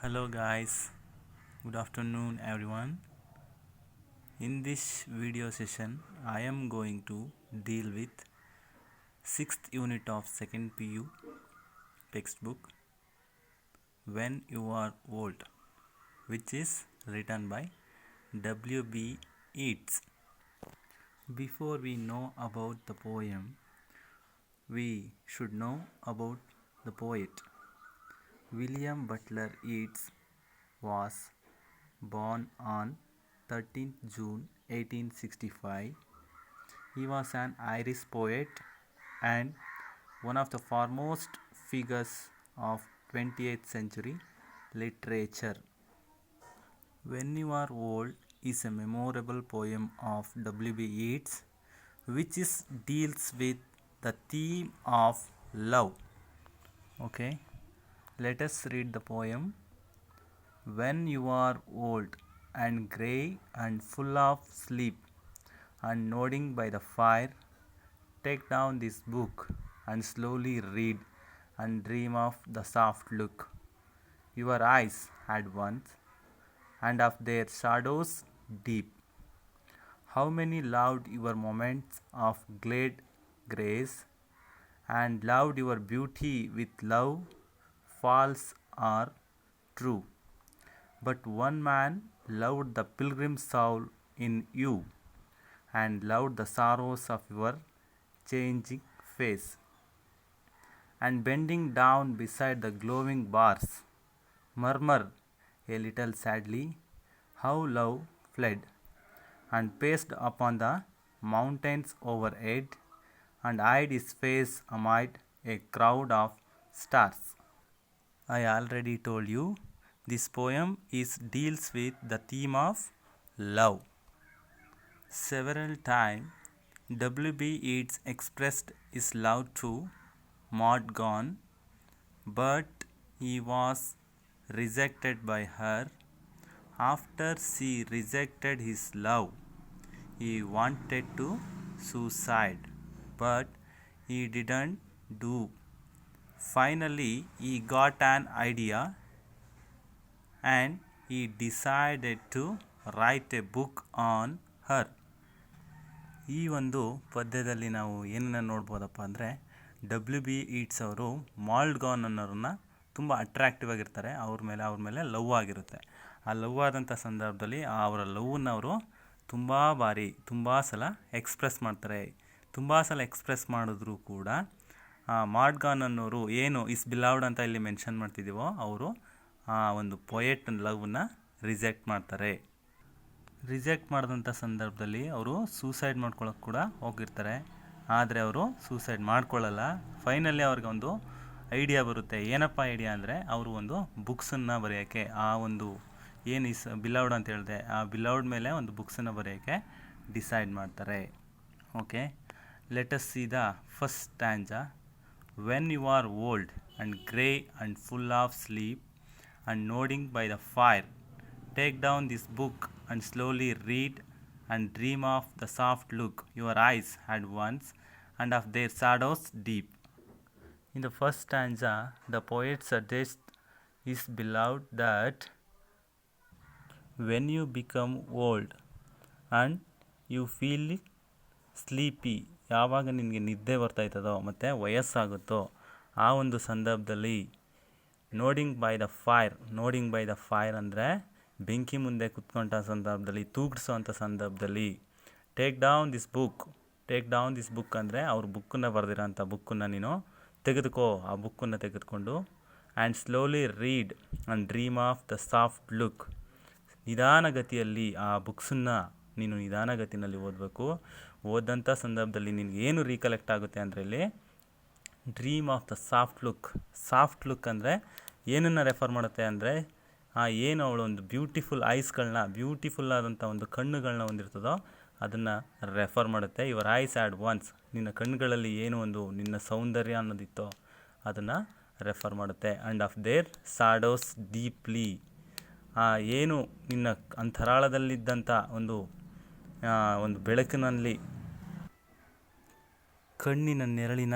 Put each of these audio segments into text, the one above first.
Hello guys, good afternoon everyone. In this video session, I am going to deal with 6th unit of 2nd PU textbook When You Are Old, which is written by W.B. Yeats. Before we know about the poem, we should know about the poet. William Butler Yeats was born on 13th June 1865. He was an Irish poet and one of the foremost figures of 20th century literature. When You Are Old is a memorable poem of W.B. Yeats which deals with the theme of love. Okay, let us read the poem. When you are old and grey and full of sleep and nodding by the fire, take down this book and slowly read and dream of the soft look your eyes had once, and of their shadows deep. How many loved your moments of glad grace, and loved your beauty with love, false or true. But one man loved the pilgrim soul in you, and loved the sorrows of your changing face. And bending down beside the glowing bars, murmur a little sadly how love fled, and paced upon the mountains overhead, and hid his face amid a crowd of stars. I already told you this poem deals with the theme of love. Several times W.B. Yeats expressed his love to Maud Gonne, but he was rejected by her. After she rejected his love, he wanted to suicide, but he didn't do. Finally, he got an idea and he decided to write a book on her. ಈ ಒಂದು ಪದ್ಯದಲ್ಲಿ ನಾವು ಏನನ್ನು ನೋಡ್ಬೋದಪ್ಪ ಅಂದರೆ W.B. Yeats ಅವರು mould gone ಅನ್ನೋರನ್ನ ತುಂಬ attractive ಆಗಿರ್ತಾರೆ. ಅವ್ರ ಮೇಲೆ ಲವ್ ಆಗಿರುತ್ತೆ. ಆ ಲವ್ ಆದಂಥ ಸಂದರ್ಭದಲ್ಲಿ ಅವರ ಲವ್ನ ಅವರು ತುಂಬ ಸಲ ಎಕ್ಸ್ಪ್ರೆಸ್ ಮಾಡ್ತಾರೆ. ತುಂಬ ಸಲ ಎಕ್ಸ್ಪ್ರೆಸ್ ಮಾಡಿದ್ರು ಕೂಡ ಮಾಲ್ಡ್ ಗಾನ್ ಅನ್ನೋರು ಏನು ಇಸ್ ಬಿಲವ್ಡ್ ಅಂತ ಇಲ್ಲಿ ಮೆನ್ಷನ್ ಮಾಡ್ತಿದ್ದೀವೋ ಅವರು ಆ ಒಂದು ಪೊಯೆಟ್ ಲವ್ನ ರಿಜೆಕ್ಟ್ ಮಾಡ್ತಾರೆ. ರಿಜೆಕ್ಟ್ ಮಾಡಿದಂಥ ಸಂದರ್ಭದಲ್ಲಿ ಅವರು ಸೂಸೈಡ್ ಮಾಡ್ಕೊಳ್ಳೋಕೆ ಕೂಡ ಹೋಗಿರ್ತಾರೆ. ಆದರೆ ಅವರು ಸೂಸೈಡ್ ಮಾಡ್ಕೊಳ್ಳಲ್ಲ. ಫೈನಲಿ ಅವ್ರಿಗೆ ಒಂದು ಐಡಿಯಾ ಬರುತ್ತೆ. ಏನಪ್ಪ ಐಡಿಯಾ ಅಂದರೆ ಅವರು ಒಂದು ಬುಕ್ಸನ್ನು ಬರೆಯೋಕ್ಕೆ, ಆ ಒಂದು ಏನು ಇಸ್ ಬಿಲವ್ಡ್ ಅಂತ ಹೇಳಿದೆ ಆ ಬಿಲವ್ಡ್ ಮೇಲೆ ಒಂದು ಬುಕ್ಸನ್ನು ಬರೆಯೋಕ್ಕೆ ಡಿಸೈಡ್ ಮಾಡ್ತಾರೆ. Okay, let us see the first stanza. When you are old and grey and full of sleep and nodding by the fire, take down this book and slowly read and dream of the soft look your eyes had once, and of their shadows deep. In the first stanza, the poet suggests his beloved that when you become old and you feel sleepy, ಯಾವಾಗ ನಿನಗೆ ನಿದ್ದೆ ಬರ್ತಾಯಿರ್ತದೋ ಮತ್ತು ವಯಸ್ಸಾಗುತ್ತೋ ಆ ಒಂದು ಸಂದರ್ಭದಲ್ಲಿ nodding by the fire ಅಂದರೆ ಬೆಂಕಿ ಮುಂದೆ ಕುತ್ಕೊಂಡ ಸಂದರ್ಭದಲ್ಲಿ, ತೂಗಿಸೋಂಥ ಸಂದರ್ಭದಲ್ಲಿ, ಟೇಕ್ ಡೌನ್ ದಿಸ್ ಬುಕ್ ಅಂದರೆ ಅವ್ರ ಬುಕ್ಕನ್ನು ಬರೆದಿರೋಂಥ ಬುಕ್ಕನ್ನು ನೀನು ತೆಗೆದುಕೋ. ಆ ಬುಕ್ಕನ್ನು ತೆಗೆದುಕೊಂಡು and slowly read and dream of the soft look, ನಿಧಾನಗತಿಯಲ್ಲಿ ಆ ಬುಕ್ಸನ್ನು ನೀನು ನಿಧಾನಗತಿಯಲ್ಲಿ ಓದಬೇಕು. ಓದಂಥ ಸಂದರ್ಭದಲ್ಲಿ ನಿನಗೆ ಏನು ರೀಕಲೆಕ್ಟ್ ಆಗುತ್ತೆ ಅಂದರೆ ಇಲ್ಲಿ dream of the soft look ಅಂದರೆ ಏನನ್ನು ರೆಫರ್ ಮಾಡುತ್ತೆ ಅಂದರೆ ಏನು ಅವಳು ಒಂದು ಬ್ಯೂಟಿಫುಲ್ ಐಸ್ಗಳನ್ನ, ಬ್ಯೂಟಿಫುಲ್ ಆದಂಥ ಒಂದು ಕಣ್ಣುಗಳನ್ನ ಹೊಂದಿರ್ತದೋ ಅದನ್ನು ರೆಫರ್ ಮಾಡುತ್ತೆ. ಯುವರ್ ಐಸ್ ಆ್ಯಡ್ ಒನ್ಸ್, ನಿನ್ನ ಕಣ್ಣುಗಳಲ್ಲಿ ಏನು ಒಂದು ನಿನ್ನ ಸೌಂದರ್ಯ ಅನ್ನೋದಿತ್ತೋ ಅದನ್ನು ರೆಫರ್ ಮಾಡುತ್ತೆ. And of their shadows deeply, ಏನು ನಿನ್ನ ಅಂತರಾಳದಲ್ಲಿದ್ದಂಥ ಒಂದು ಬೆಳಕಿನಲ್ಲಿ ಕಣ್ಣಿನ ನೆರಳಿನ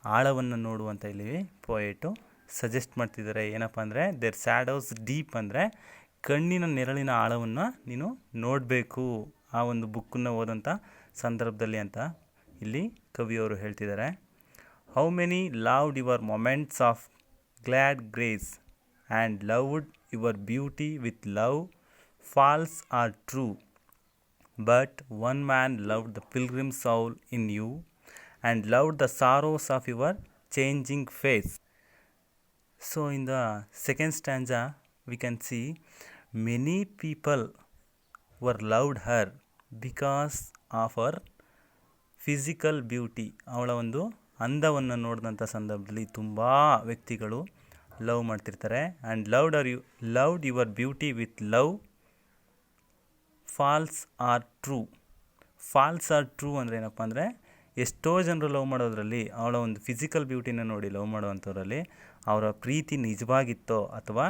ಆಳವನ್ನು ನೋಡುವಂತ ಇಲ್ಲಿ ಪೊಯೆಟು ಸಜೆಸ್ಟ್ ಮಾಡ್ತಿದ್ದಾರೆ. ಏನಪ್ಪ ಅಂದರೆ ದೇರ್ ಸ್ಯಾಡೋಸ್ ಡೀಪ್ ಅಂದರೆ ಕಣ್ಣಿನ ನೆರಳಿನ ಆಳವನ್ನು ನೀನು ನೋಡಬೇಕು ಆ ಒಂದು ಬುಕ್ಕನ್ನು ಓದೋಂಥ ಸಂದರ್ಭದಲ್ಲಿ ಅಂತ ಇಲ್ಲಿ ಕವಿಯವರು ಹೇಳ್ತಿದ್ದಾರೆ. How many loved your moments of glad grace and loved your beauty with love false or true, but one man loved the pilgrim soul in you and loved the sorrows of your changing face. So in the second stanza we can see many people were loved her because of her physical beauty. ಅವಳ ಒಂದು ಅಂದವನ್ನು ನೋಡಿದಂಥ ಸಂದರ್ಭದಲ್ಲಿ ತುಂಬ ವ್ಯಕ್ತಿಗಳು love ಮಾಡ್ತಿರ್ತಾರೆ. And loved your beauty with love false or true. False or true ಅಂದರೆ ಏನಪ್ಪ ಅಂದರೆ ಎಷ್ಟೋ ಜನರು ಲವ್ ಮಾಡೋದ್ರಲ್ಲಿ ಅವಳ ಒಂದು ಫಿಸಿಕಲ್ ಬ್ಯೂಟಿನ ನೋಡಿ ಲವ್ ಮಾಡೋವಂಥವ್ರಲ್ಲಿ ಅವರ ಪ್ರೀತಿ ನಿಜವಾಗಿತ್ತೋ ಅಥವಾ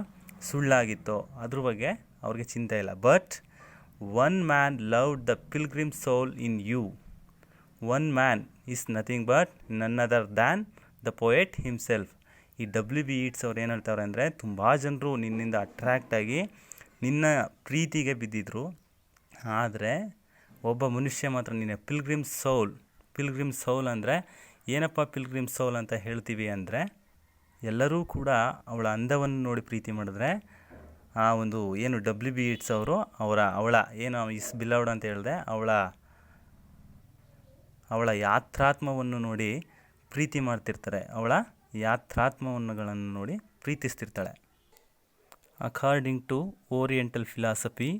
ಸುಳ್ಳಾಗಿತ್ತೋ ಅದ್ರ ಬಗ್ಗೆ ಅವ್ರಿಗೆ ಚಿಂತೆ ಇಲ್ಲ. But one man loved the pilgrim soul in you. One man is nothing but none other than the poet himself. ಈ WB Yeats ಅವ್ರು ಏನು ಹೇಳ್ತಾರೆ ಅಂದರೆ ತುಂಬ ಜನರು ನಿನ್ನಿಂದ ಅಟ್ರ್ಯಾಕ್ಟಾಗಿ ನಿನ್ನ ಪ್ರೀತಿಗೆ ಬಿದ್ದಿದ್ರು, ಆದರೆ ಒಬ್ಬ ಮನುಷ್ಯ ಮಾತ್ರ ನಿನ್ನ ಪಿಲ್ಗ್ರಿಮ್ ಸೌಲ್ ಅಂದರೆ ಏನಪ್ಪ ಪಿಲ್ಗ್ರಿಮ್ ಸೌಲ್ ಅಂತ ಹೇಳ್ತೀವಿ ಅಂದರೆ ಎಲ್ಲರೂ ಕೂಡ ಅವಳ ಅಂದವನ್ನು ನೋಡಿ ಪ್ರೀತಿ ಮಾಡಿದ್ರೆ ಆ ಒಂದು ಏನು WB Yeats ಅವರು ಅವಳ ಏನು ಇಸ್ ಬಿಲವ್ಡ್ ಅಂತ ಹೇಳಿದೆ ಅವಳ ಯಾತ್ರಾತ್ಮವನ್ನು ನೋಡಿ ಪ್ರೀತಿ ಮಾಡ್ತಿರ್ತಾರೆ. ಅವಳ ಯಾತ್ರಾತ್ಮವನ್ನುಗಳನ್ನು ನೋಡಿ ಪ್ರೀತಿಸ್ತಿರ್ತಾಳೆ. According to oriental philosophy,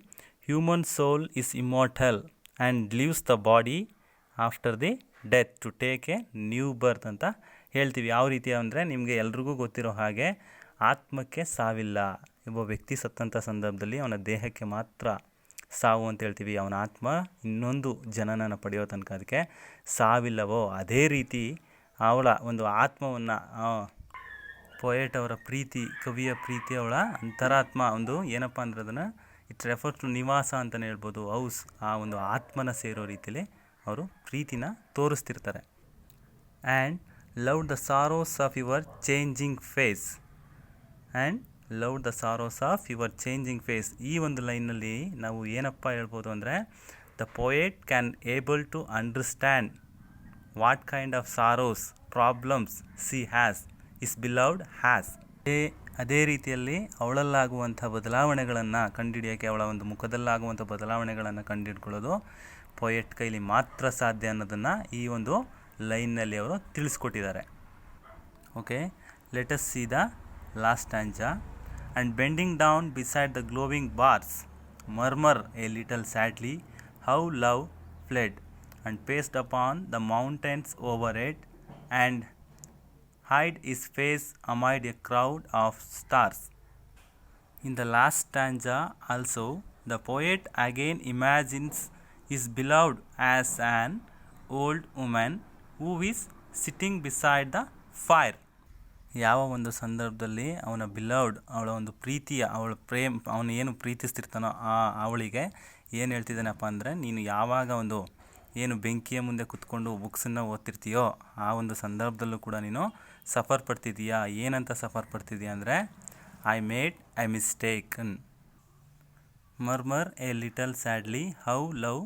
human soul is immortal and leaves the body after the death to take a new birth ಅಂತ ಹೇಳ್ತೀವಿ. ಯಾವ ರೀತಿ ಅಂದರೆ ನಿಮಗೆ ಎಲ್ರಿಗೂ ಗೊತ್ತಿರೋ ಹಾಗೆ ಆತ್ಮಕ್ಕೆ ಸಾವಿಲ್ಲ. ಒಬ್ಬ ವ್ಯಕ್ತಿ ಸತ್ತಂಥ ಸಂದರ್ಭದಲ್ಲಿ ಅವನ ದೇಹಕ್ಕೆ ಮಾತ್ರ ಸಾವು ಅಂತ ಹೇಳ್ತೀವಿ. ಅವನ ಆತ್ಮ ಇನ್ನೊಂದು ಜನನನ ಪಡೆಯೋ ತನಕ ಅದಕ್ಕೆ ಸಾವಿಲ್ಲವೋ ಅದೇ ರೀತಿ ಅವಳ ಒಂದು ಆತ್ಮವನ್ನು ಪೊಯೆಟ್ ಅವರ ಪ್ರೀತಿ, ಕವಿಯ ಪ್ರೀತಿ, ಅವಳ ಅಂತರಾತ್ಮ ಒಂದು ಏನಪ್ಪ ಅಂದ್ರೆ ಅದನ್ನು ಇಟ್ ರೆಫರ್ಸ್ ಟು ನಿವಾಸ ಅಂತಲೇ ಹೇಳ್ಬೋದು, ಹೌಸ್. ಆ ಒಂದು ಆತ್ಮನ ಸೇರೋ ರೀತಿಯಲ್ಲಿ ಅವರು ಪ್ರೀತಿನ ತೋರಿಸ್ತಿರ್ತಾರೆ. And love the sorrows of your changing face. ಈ ಒಂದು ಲೈನಲ್ಲಿ ನಾವು ಏನಪ್ಪ ಹೇಳ್ಬೋದು ಅಂದರೆ the poet can able to understand what kind of sorrows problems she has is beloved has. ಅದೇ ರೀತಿಯಲ್ಲಿ ಅವಳಲ್ಲಾಗುವಂಥ ಬದಲಾವಣೆಗಳನ್ನು ಕಂಡುಹಿಡಿಯೋಕ್ಕೆ, ಅವಳ ಒಂದು ಮುಖದಲ್ಲಾಗುವಂಥ ಬದಲಾವಣೆಗಳನ್ನು ಕಂಡುಹಿಡ್ಕೊಳ್ಳೋದು ಪೊಯೆಟ್ ಕೈಲಿ ಮಾತ್ರ ಸಾಧ್ಯ ಅನ್ನೋದನ್ನು ಈ ಒಂದು ಲೈನ್ನಲ್ಲಿ ಅವರು ತಿಳಿಸ್ಕೊಟ್ಟಿದ್ದಾರೆ. Okay, let us see the last stanza. And bending down beside the glowing bars murmur a little sadly how love fled and paced upon the mountains over head ಆ್ಯಂಡ್ hide his face amid a crowd of stars. In the last stanza also, the poet again imagines his beloved as an old woman who is sitting beside the fire. ಯಾವ ಒಂದು ಸಂದರ್ಭದಲ್ಲಿ ಅವನ ಬಿಲವ್ಡ್, ಅವಳ ಒಂದು ಪ್ರೀತಿಯ, ಅವನು ಏನು ಪ್ರೀತಿಸ್ತಿರ್ತಾನೋ ಅವಳಿಗೆ ಏನು ಹೇಳ್ತಿದ್ದಾನಪ್ಪ ಅಂದರೆ, ನೀನು ಯಾವಾಗ ಒಂದು ಏನು ಬೆಂಕಿಯ ಮುಂದೆ ಕುತ್ಕೊಂಡು ಬುಕ್ಸನ್ನು ಓದ್ತಿರ್ತೀಯೋ ಆ ಒಂದು ಸಂದರ್ಭದಲ್ಲೂ ಕೂಡ ನೀನು ಸಫರ್ ಪಡ್ತಿದ್ದೀಯಾ. ಏನಂತ ಸಫರ್ ಪಡ್ತಿದ್ದೀಯಾ ಅಂದರೆ I made I mistaken murmur a little sadly how love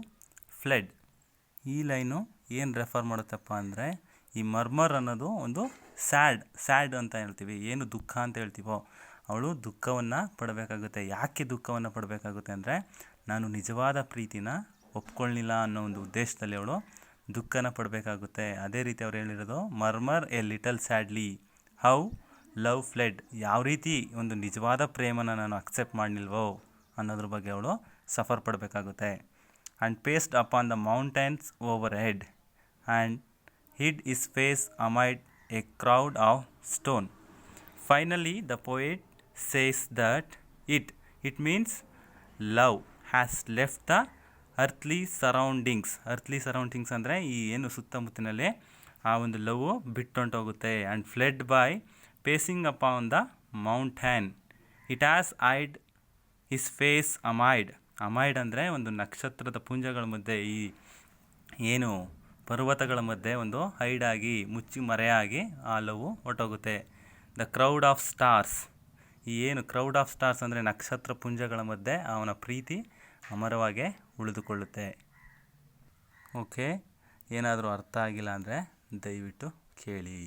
ಫ್ಲೆಡ್. ಈ ಲೈನು ಏನು ರೆಫರ್ ಮಾಡುತ್ತಪ್ಪ ಅಂದರೆ ಈ ಮರ್ಮರ್ ಅನ್ನೋದು ಒಂದು ಸ್ಯಾಡ್ ಅಂತ ಹೇಳ್ತೀವಿ, ಏನು ದುಃಖ ಅಂತ ಹೇಳ್ತೀವೋ ಅವಳು ದುಃಖವನ್ನು ಪಡಬೇಕಾಗುತ್ತೆ. ಯಾಕೆ ದುಃಖವನ್ನು ಪಡಬೇಕಾಗುತ್ತೆ ಅಂದರೆ ನಾನು ನಿಜವಾದ ಪ್ರೀತಿನ ಒಪ್ಕೊಳ್ಳಿಲ್ಲ ಅನ್ನೋ ಒಂದು ಉದ್ದೇಶದಲ್ಲಿ ಅವಳು ದುಃಖನ ಪಡಬೇಕಾಗುತ್ತೆ. ಅದೇ ರೀತಿ ಅವ್ರು ಹೇಳಿರೋದು murmur a little sadly how love ಫ್ಲೆಡ್. ಯಾವ ರೀತಿ ಒಂದು ನಿಜವಾದ ಪ್ರೇಮನ ನಾನು ಅಕ್ಸೆಪ್ಟ್ ಮಾಡಲಿಲ್ವೋ ಅನ್ನೋದ್ರ ಬಗ್ಗೆ ಅವಳು ಸಫರ್ ಪಡಬೇಕಾಗುತ್ತೆ. And paced upon the mountains over head and hid his face amid a crowd of stone. Finally the poet says that it means love has left the earthly surroundings ಅಂದರೆ ಈ ಏನು ಸುತ್ತಮುತ್ತಲಿನಲ್ಲಿ ಆ ಒಂದು ಲವ್ ಬಿಟ್ಟೊಂಟೋಗುತ್ತೆ. And fled by pacing upon the mountain it has hid his face amid ಅಂದರೆ ಒಂದು ನಕ್ಷತ್ರದ ಪುಂಜಗಳ ಮಧ್ಯೆ, ಈ ಏನು ಪರ್ವತಗಳ ಮಧ್ಯೆ ಒಂದು ಹೈಡಾಗಿ ಮುಚ್ಚಿ ಮರೆಯಾಗಿ ಆ ಲವ್ ಹೊರಟೋಗುತ್ತೆ. The crowd of stars. ಈ ಏನು ಕ್ರೌಡ್ ಆಫ್ ಸ್ಟಾರ್ಸ್ ಅಂದರೆ ನಕ್ಷತ್ರ ಪುಂಜಗಳ ಮಧ್ಯೆ ಅವನ ಪ್ರೀತಿ ಅಮರವಾಗೇ ಉಳಿದುಕೊಳ್ಳುತ್ತೆ. ಓಕೆ, ಏನಾದರೂ ಅರ್ಥ ಆಗಿಲ್ಲ ಅಂದರೆ ದಯವಿಟ್ಟು ಕೇಳಿ.